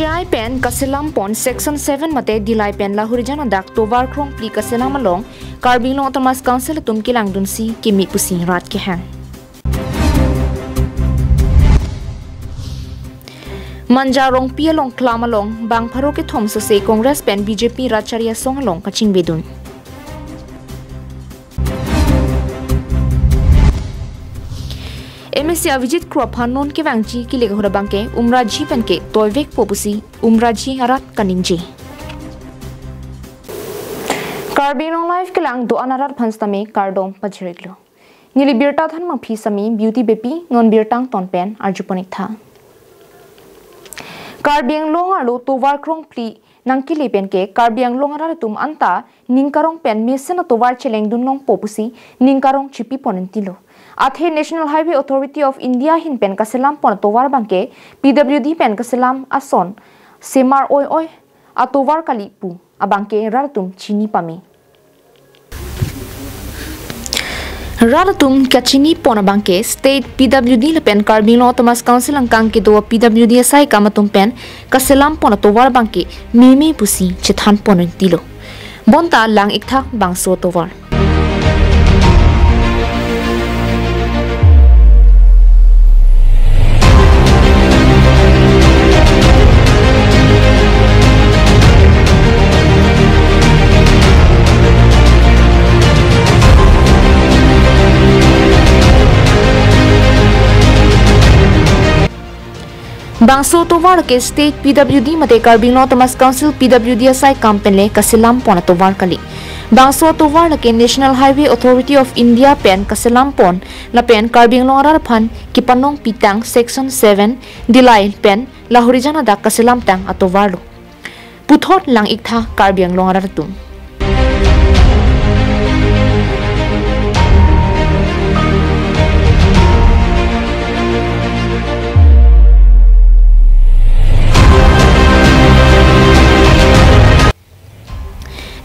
NHI pen kasilam pon section 7 mate dilai pen la hurijana dak tovar krong pli kasilam along Karbi Anglong Autonomous Council tum kilang dunsi kimi pusi rat ke hang Manjarong pialong klamalong bang pharo ke thom se Congress pen BJP Rachariya songalong kaching bedun MSC Avijit Crop Hanon ke wangji ki lega hora bangke umraji penke toivek popusi umraji arat kaningji Karbi Anglong live kelang do anarat phanstame kardom pajiriglo nili birta than ma phi sami beauty bepi ngon birtang tonpen arjuponik tha Karbi Anglong alu tovar krong pli nangki lepen ke Karbi Anglong ara tum anta ningkarong pen mesen tovar cheleng dunlong popusi ningkarong chipi ponentilo Athe National Highway Authority of India hin pen kaselam pon tovar bangke PWD pen kaselam ason semar oi atovar kalipu abangke raratum chini pami Raratum kachini pon abangke state PWD le pen Karbi Anglong Autonomous Council angkang ke do PWD sai kamatum pen kaselam pon tovar bangke mimi pusi chethan pon tilo bonta lang ikthak bangso tovar Bangso tovar ke state PWD mate Karbi Anglong Autonomous Council PWD sai kampenle kasilam pon tovar kali Bangso tovar ke National Highway Authority of India pen kasilam pon la pen Karbi Anglong arar phan kipanong pitang section 7 dilai pen la horizana dak kasilam tang atovar lo puthot lang iktha Karbi Anglong arar tum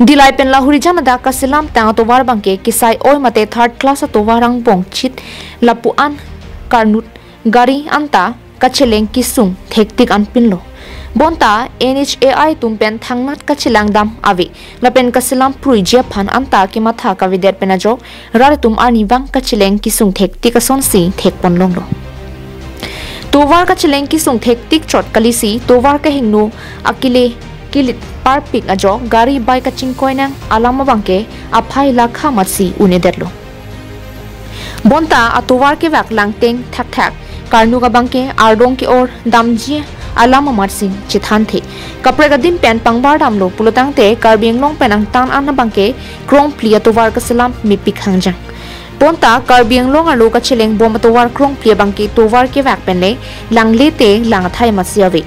Dilai pen lahuri jana da kasilam tang tovar bangke kisai oi mate third class tovarang bong chit lapuan karnut gari anta kacheleng kisung thektik anpin lo bonta NHAI tumpen thangnat kachilang dam ave lapen kasilam prui je phan anta ki matha ka videt penajo rar tum ani bang kachileng kisung thektik ason si thekpon long lo tovar kachileng kisung thektik chot kalisi tovar ka hingnu akile kilit parpik ajo gari bai kaching koinang alama bangke aphai lakha matsi unederlo bonta atovar ke wak langteng thak karnu ga bangke ardong ki or damji alama matsi chithan the kapre ga din pen pangbar damlo pulotang te Karbi Anglong penang tan an bangke krong pli atovar ka salam mipik hangjang bonta Karbi Anglong alo ka cheleng bom atovar krong pli bangke tovar ke wak penle langle te langathai matsi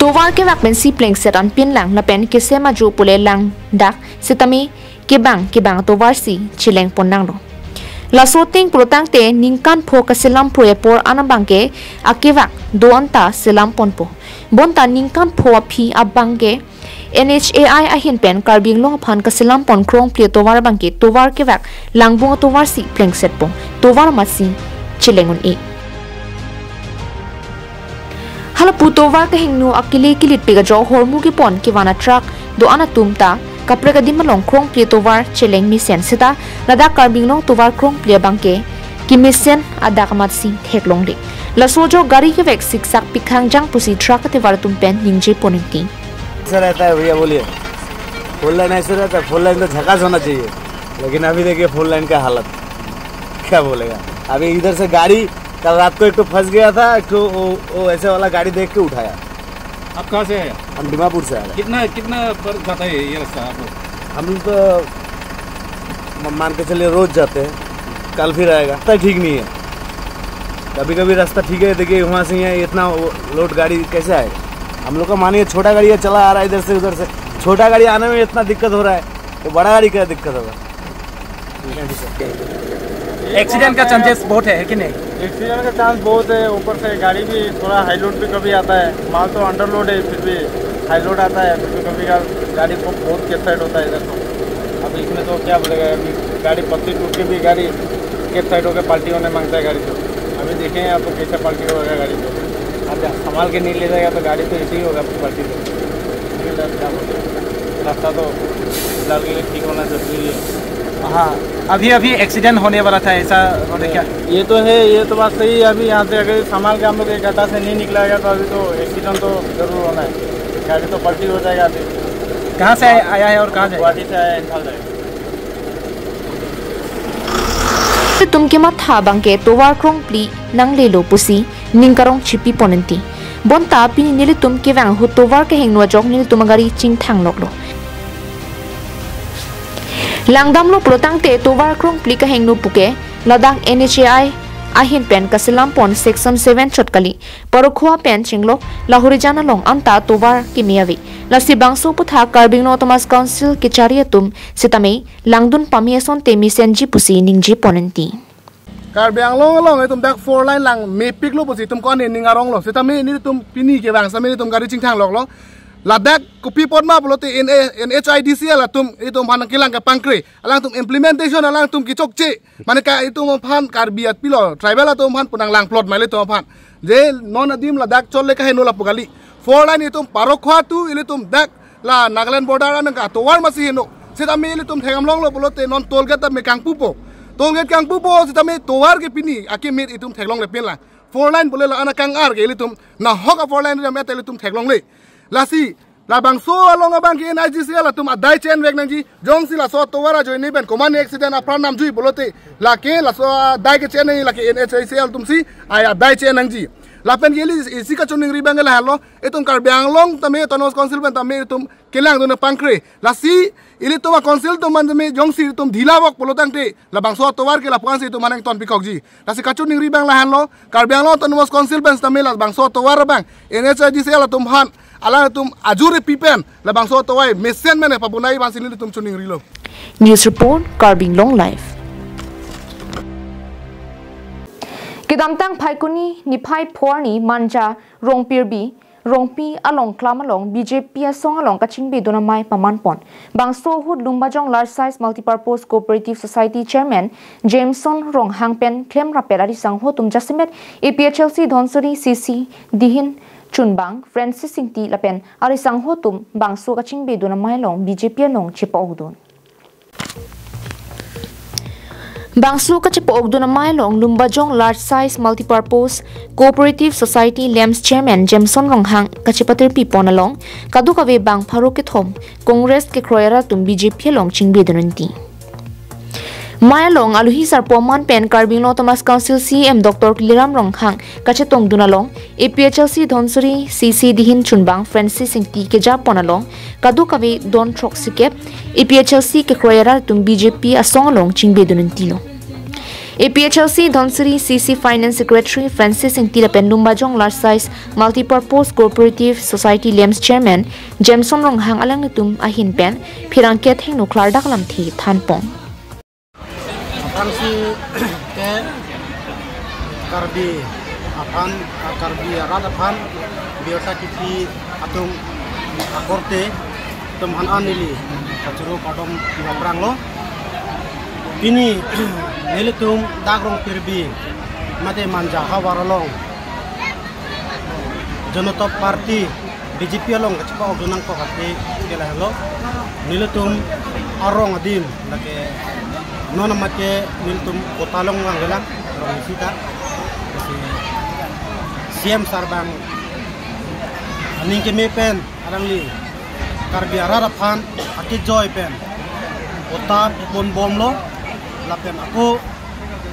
Tovar ke wak ben si pleng setan pin lang la pen ke sema ju pule lang dak sitami ke bang tovar si chileng ponang lo la soting protang te ningkan pho ka selam proye por anabang ke akewak doanta selam ponpo bonta ningkan pho phi abangke NHAI ahin pen Karbi Anglong phan ka selam pon krong pli tovar bangke tovar ke wak langbung tovar si pleng set po tovar masi chilengun e hala putovar ka hingnu akile kilit pega jo hormu ki pon ki wana truck do ana tumta kapre ka dimalong krong pli tovar cheleng mi sen sita lada Karbi Anglong tovar krong pli bangke ki misen ada kamatsi theklong de la sojo gari ke vek siksak pikhang jang pusi truck te war tumpen ningje poninti ऐसा रहता है भैया बोलिए full line ऐसे रहता है full line तो झकास होना चाहिए लेकिन अभी देखिए फुल लाइन का हालत क्या बोलेगा अभी इधर से गाड़ी कल रात को एक तो फंस गया था एक तो वो ऐसे वाला गाड़ी देख के उठाया आप कहाँ से आए हम दिमापुर से आए कितना पर जाता है ये रास्ता आप हम तो मान के चलिए रोज जाते हैं कल फिर आएगा रास्ता ठीक नहीं है कभी कभी रास्ता ठीक है देखिए वहाँ से यहाँ इतना लोड गाड़ी कैसे आएगा हम लोग का मानिए छोटा गाड़ी चला आ रहा है इधर से उधर से छोटा गाड़ी आने में इतना दिक्कत हो रहा है तो बड़ा गाड़ी क्या दिक्कत होगा एक्सीडेंट का चांसेस बहुत है कि नहीं एक्सीडेंट का चांस बहुत है ऊपर से गाड़ी भी थोड़ा हाई लोड भी कभी आता है माल तो अंडर लोड है फिर भी हाई लोड आता है कभी कभी का गाड़ी को बहुत कैप साइड होता है इधर तो अब इसमें तो क्या बोलेगा अभी गाड़ी पत्ती टूट के भी गाड़ी कैप साइड होकर पार्टी होने मांगता है गाड़ी तो अभी देखें आप तो कैसे पार्टी होगा गाड़ी तो अब संभाल के नहीं ले जाएगा तो गाड़ी तो ऐसे ही होगा पलटी से। रास्ता तो फिलहाल के लिए ठीक होना जरूरी है। हाँ, अभी अभी एक्सीडेंट होने वाला था, ऐसा होने क्या? ये तो है, ये तो बात सही है। अभी यहाँ से अगर संभाल के हम लोग एक गड्ढा से नहीं निकलाएगा तो अभी तो एक्सीडेंट तो जरूर होना है। गाड़ी तो पलटी हो जाएगा। अभी कहाँ से आया है और कहाँ जाएगा? गुवाहाटी से आया, इंफाल जाएगा। तुम के माथा बंके तोवार क्रोंग प्ली नंग ले लो पुसी निंगकरोंग छिपी पोनंती बोंता पिनी नीले तुम के वैंग हो तोवार के हेंग नोजोक नीले तुम गाड़ी चिंग थांग लोक लो langdam lo protang te towar krong pli ka hengnu puke ladang NHI ahin pen kasilam pon section 7 chotkali parokhua pen chinglo lahori jana long anta towar kimiawi lasi bangso putha Karbi Anglong Thomas Council ke chariatum sitame langdun pamieson te misenji pusi ningji ponenti Karbi Anglong tum dak 4 line lang me pik lo pusi tum kon ne ningarong lo sitame ni tum pini ke bang same tum gari ching thang lok lo ladak kopi pot ma polote NHIDC la tum itu man kilang ka pangkre alang tum implementation alang tum ki chokche mane ka itu mo phan karbiat pilo tribal tum phan punang lang plot male tum phan je non adim ladak cholle ka henu la pugali 4 line itu parokhwa tu ile tum dak la Nagaland border an ka towar masi henu sitame ile tum thengamlong lo polote non tolgata me kangpupo tolget kangpupo sitame towar ke pini ake me itum thenglong le pen la 4 line bole la ana kang ar ke ile tum na hoka 4 line re me tele tum thenglong le lasi la bangso along abang ki NIGC la tum adai chen vek nangji jong si la so towara join ben command accident apran nam jui bolote la ke la so dai ke chen la ke NHICL tum si ay adai chen nangji la pen geli isi ka chuning ri bangel halo etum Karbi Anglong tame Thomas Council ben tame tum kelang don pangkre la si ili tuma council tum man me jong si tum dhila wak polotang te la bangso towar ke la puan si tum manang ton pikok ji la si ka chuning ri bang la halo Karbi Anglong Thomas Council ben tame la bangso towar bang NHICL la tum han ala tum ajure pipen la bangso towai mesen mene pabunai basin tum chuning rilo. News report Karbi Anglong live Kidamtang Paikuni Nipai Porni Manja Rongpirbi Rongpi along Klamalong BJP asong along Kachingbi Donamai Pamanpon Bangso Hud Lumbajong Large Size Multipurpose Cooperative Society Chairman Jameson Rong Hangpen Claim Rapelari Sangho Tum Jasimet APHLC Dhonsuri CC Dihin Chunbang Francis Singti Lapen Arisang Hotum Bangso Kachingbe Donamai Long BJP Long Chipa Ogdon Bangso Kachipa Ogdonamai Long Lumbajong Large Size Multipurpose Cooperative Society LAMS Chairman Jameson Ronghang Kachipatir Pipon along Kadukawe Bang Parokit Home Congress ke Kroyara tum BJP Long Chingbe Donanti Maya long aluhi sarpoman pen Karbi Anglong Thomas Council CM Dr. Liram Ronghang kachetong dunalong APHLC Dhonsuri CC Dihin Chunbang Francis Singti ke Japon along kadukawe don trok sikep APHLC ke Kroyara tum BJP asong along chingbe dunantilo APHLC Dhonsuri CC Finance Secretary Francis Singti Lapen Lumbajong Large Size Multipurpose Cooperative Society LAMS Chairman Jameson Ronghang alang nitum ahin pen phirangket heng nuklar daklam thi thanpong si ke Karbi apan Karbi arad apan biota kiti atum akorte tum han anili kacuru kadom ibabrang lo ini nelitum dagrong pirbi mate manja hawaralong Janata Party BJP along kacpa ogunang ko kate kela lo nelitum arong adin lake nona mate niltum kotalong lang gelang sita CM sarbang aning ke mepen arang li Karbi ararapan ati joy pen kota pon bom lo lapen aku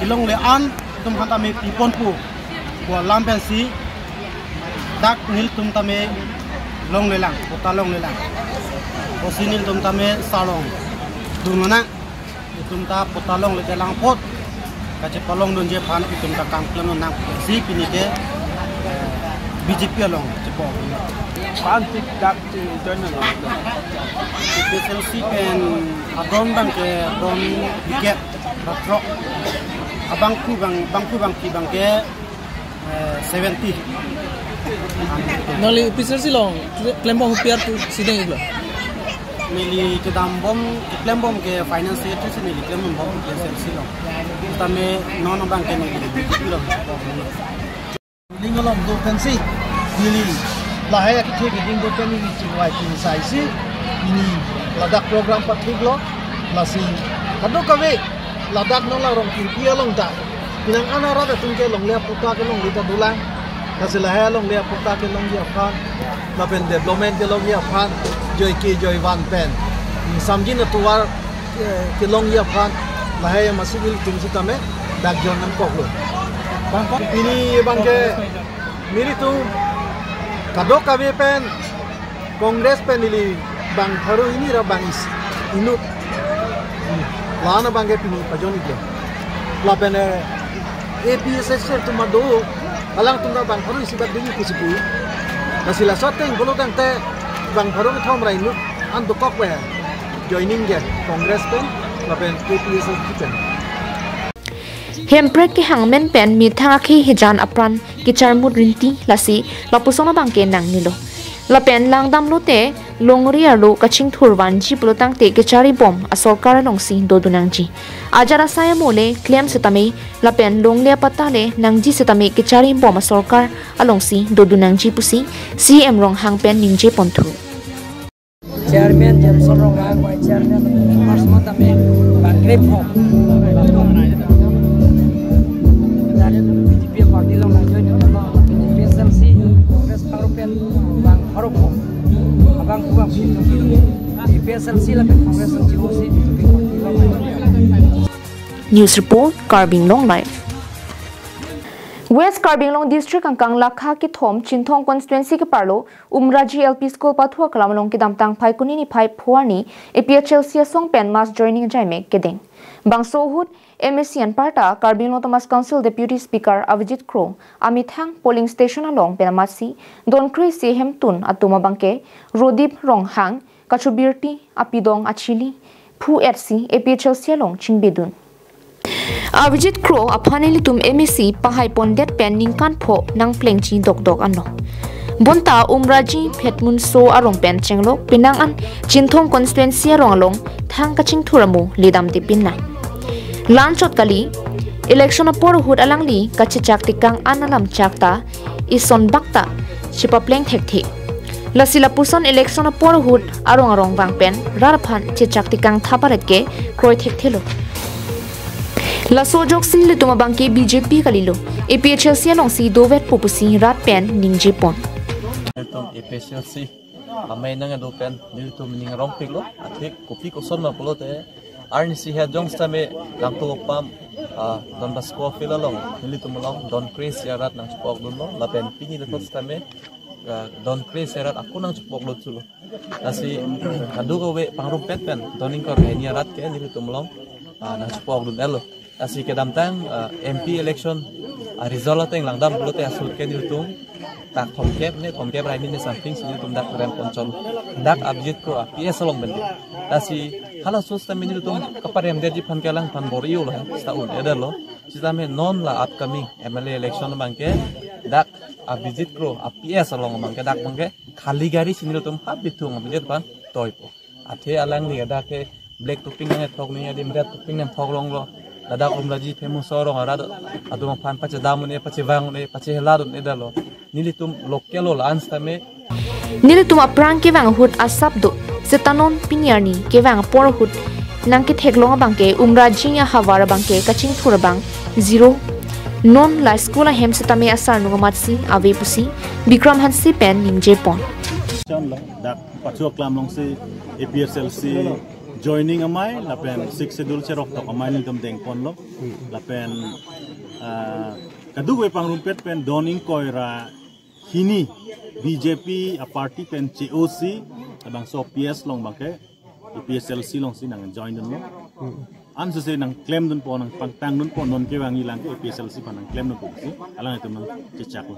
kilong le an tum hanta me pipon pu ko lampen si dak niltum tame long lelang kotalong lelang o sinil tum tame salong dumana itum ta potalong le jalang pot kaje palong don je phan itum ta kang plan nang si pinike BJP along cepo pan tik dak join na special si pen adon bang ke don diket ratro abang ku bang ki bang ke 70 noli officer silong klembong hupiar tu sideng iglo mili ke dambom klembom ke finance secretary mili klembom bom ke silong tame non bang ke ni iglo lingolom do tensi Nili lahai ak thik ding do pen ni chingwai kin sai si ini ladak program pathik lo lasi kado kawe ladak no la rong pia long da pinang ana ra da tung ke long le puta ke long lita dulang lasi lahai long le puta ke long ya phan la pen development ke long ya phan joy ke joy wan pen samjin na tuwar ke long ya phan lahai masubil ting si tame dak jon nam kok lo ini bangke miri tu kado kawe pen Kongres pen ili bang tharu ini ra bang inut lana bangke pini pajoni dia la pen APSS tu mado alang tumra bang tharu sibat dingi kusipu nasila soteng bolo tang te bang tharu thom ra inut an to kok we joining ge Kongres pen la pen APSS kitchen Hemprek ki hangmen pen mi thanga khi hijan apran ki charmut rinti lasi lapusona bangke nang nilo la pen langdam lote longria lo kaching thurwan ji plotang te ke chari bom a sarkar longsi dodunang ji ajara saya mole claim setame la pen longle patale nangji setame ke chari bom a sarkar alongsi dodunang ji pusi CM rong hang pen ningje ponthu chairman Jameson rong hang by chairman marsma tame bangrep hom BJP party long na join na PSLC Congress European bang harap hom abang kubang PSLC la Congress ng GOC News report Karbi Anglong live West Karbi Anglong district ang kang lakha ki thom Chinthong constituency ke parlo Umraji LP school pathua kalamlong ki damtang phai kunini phai phuani APHLC song pen mass joining jaime kedeng bangso hut MSCN parta Karbi Anglong Thomas Council Deputy Speaker Avijit Crow Amithang polling station along penamasi Don Krisi Hemtun atuma bangke Rodip Ronghang Kachubirti Apidong Achili Phu FC APHLC along Chingbedun Avijit Crow aphaneli tum MEC pahai pondet pen ningkan pho nang plengchi dok ano bonta umraji phetmun so arong pen chenglok pinang an Chinthong constituency arong along thang kaching thuramu lidam tipinna lanchot kali election apor hut alangli kachichak tikang analam chakta ison bakta chipapleng thekthi lasila puson election apor hut arong wangpen rarphan chichak tikang thaparet ke kroi thekthelo Lasojok sin le tuma bangke BJP kalilo APHLC along si dovet popusi rat pen ningjepon Tom APHLC amai nang do pen nil tum ning rong piglo athik kopi ko son ma polo te RNC he jongsta me lang to pam don basko filalong nil tum long don chris yarat nang spok dun lo la pen pini le tot me don chris yarat aku nang spok lo chulo asi kadu ko we pangrum pet pen doning ko he yarat ke nil tum long nang spok dun elo asi ke damtang MP election result teng langdam blote asut ke ditung tak thomkep rai min something sini tum dak rem konchol dak abjit ko PS along ben asi hala sosta min ditung kaparem derji phan kelang phan boriu lo staun edelo sistame non la upcoming MLA election bangke dak abjit ko PS along bangke dak bangke khali gari sini tum hab bitung abjit pan toipo athe alang ni dak ke black topping nge thok ni adim red topping nem thok long lo Dadak umraji famous sorong arado aduma pan pace damune pace vangne pace heladun edalo nilitum lokelo lans tame nilitum aprang ke wang hut asabdo setanon pinyarni ke wang por hut nangke theklong bangke umraji ya hawar bangke kaching thura bang 0 non la school hem setame asar nugamatsi ave pusi Bikram Hansi pen ningjepon chon lo dak pachu klam long si APHLC joining amai lapen 6 schedule cherok tok amai ni dom deng pon lo lapen kadu we pangrumpet pen doning koira hini BJP a party pen COC abang so PS long bangke PSLC long si nang join dun lo an se nang claim dun po nang pangtang dun po non ke wangi lang ke PSLC pa nang claim dun po si alang itu nang cecak lo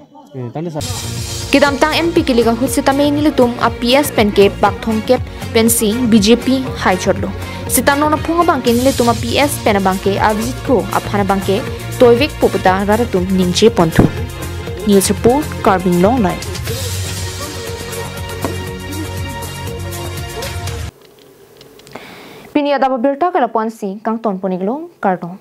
Kidam tang MP kiliga hut sitame nilitum a PS pen ke bakthong kep pensi BJP hai chotlo sitano na phunga bangke nilitum a PS pen bangke Avijit Crow aphana bangke toivek poputa raratum ningje ponthu News report Karbi Anglong live Pinia da berta kala ponsi kang ton poniglong karno